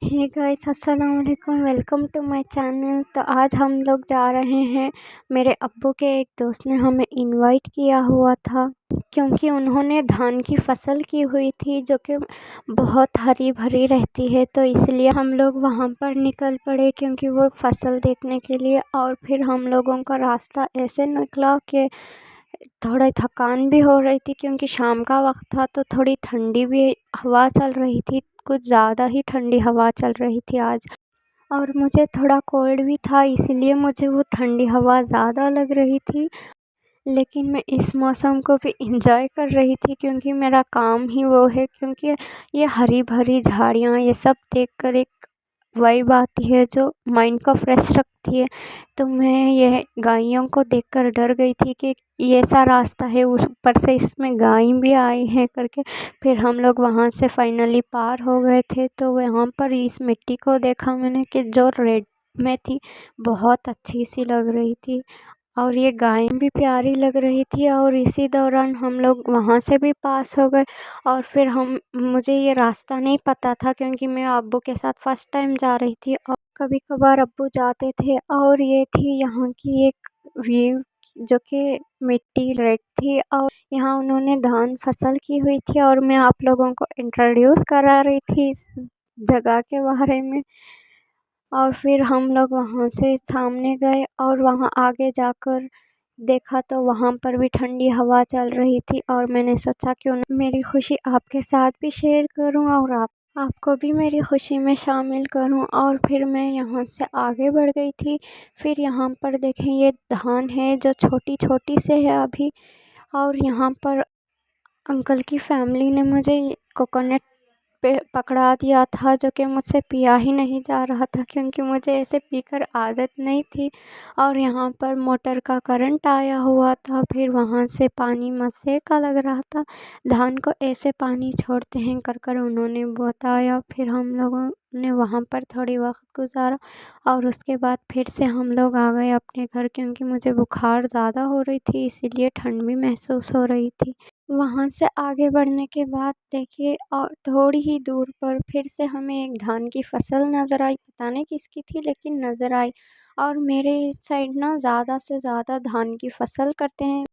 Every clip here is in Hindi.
हे गाइस, अस्सलाम वालेकुम। Welcome to my channel. तो आज हम लोग जा रहे हैं। मेरे अब्बू के एक दोस्त ने हमें इनवाइट किया हुआ था क्योंकि उन्होंने धान की फसल की हुई थी जो कि बहुत हरी भरी रहती है, तो इसलिए हम लोग वहाँ पर निकल पड़े क्योंकि वो फसल देखने के लिए। और फिर हम लोगों का रास्ता ऐसे निकला कि थोड़ा थकान भी हो रही थी क्योंकि शाम का वक्त था, तो थोड़ी ठंडी भी हवा चल रही थी। कुछ ज़्यादा ही ठंडी हवा चल रही थी आज। और मुझे थोड़ा कोल्ड भी था, इसलिए मुझे वो ठंडी हवा ज़्यादा लग रही थी। लेकिन मैं इस मौसम को भी इंजॉय कर रही थी क्योंकि मेरा काम ही वो है। क्योंकि ये हरी भरी झाड़ियाँ ये सब देखकर एक वाइब आती है जो माइंड को फ्रेश रखती है। तो मैं यह गायों को देखकर डर गई थी कि ये ऐसा रास्ता है, उस ऊपर से इसमें गाय भी आई हैं करके। फिर हम लोग वहाँ से फाइनली पार हो गए थे। तो वहाँ पर इस मिट्टी को देखा मैंने कि जो रेड में थी, बहुत अच्छी सी लग रही थी और ये गाय भी प्यारी लग रही थी। और इसी दौरान हम लोग वहाँ से भी पास हो गए। और फिर हम मुझे ये रास्ता नहीं पता था क्योंकि मैं अब्बू के साथ फर्स्ट टाइम जा रही थी और कभी कभार अब्बू जाते थे। और ये थी यहाँ की एक व्यू जो कि मिट्टी रेड थी और यहाँ उन्होंने धान फसल की हुई थी। और मैं आप लोगों को इंट्रोड्यूस करा रही थी इस जगह के बारे में। और फिर हम लोग वहाँ से सामने गए और वहाँ आगे जाकर देखा तो वहाँ पर भी ठंडी हवा चल रही थी। और मैंने सोचा क्यों ना मेरी खुशी आपके साथ भी शेयर करूं और आपको भी मेरी खुशी में शामिल करूं। और फिर मैं यहाँ से आगे बढ़ गई थी। फिर यहाँ पर देखें, ये धान है जो छोटी छोटी से है अभी। और यहाँ पर अंकल की फैमिली ने मुझे कोकोनट पे पकड़ा दिया था जो कि मुझसे पिया ही नहीं जा रहा था क्योंकि मुझे ऐसे पीकर आदत नहीं थी। और यहाँ पर मोटर का करंट आया हुआ था। फिर वहाँ से पानी मज़े का लग रहा था। धान को ऐसे पानी छोड़ते हैं कर कर उन्होंने बताया। फिर हम लोगों ने वहाँ पर थोड़ी वक्त गुजारा और उसके बाद फिर से हम लोग आ गए अपने घर क्योंकि मुझे बुखार ज़्यादा हो रही थी, इसीलिए ठंड भी महसूस हो रही थी। वहाँ से आगे बढ़ने के बाद देखिए और थोड़ी ही दूर पर फिर से हमें एक धान की फसल नज़र आई। पता नहीं किसकी थी लेकिन नज़र आई। और मेरे साइड ना ज़्यादा से ज़्यादा धान की फसल करते हैं,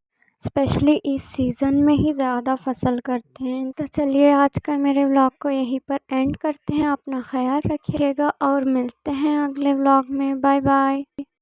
स्पेशली इस सीज़न में ही ज़्यादा फसल करते हैं। तो चलिए आज का मेरे व्लॉग को यहीं पर एंड करते हैं। अपना ख्याल रखिएगा और मिलते हैं अगले व्लॉग में। Bye bye.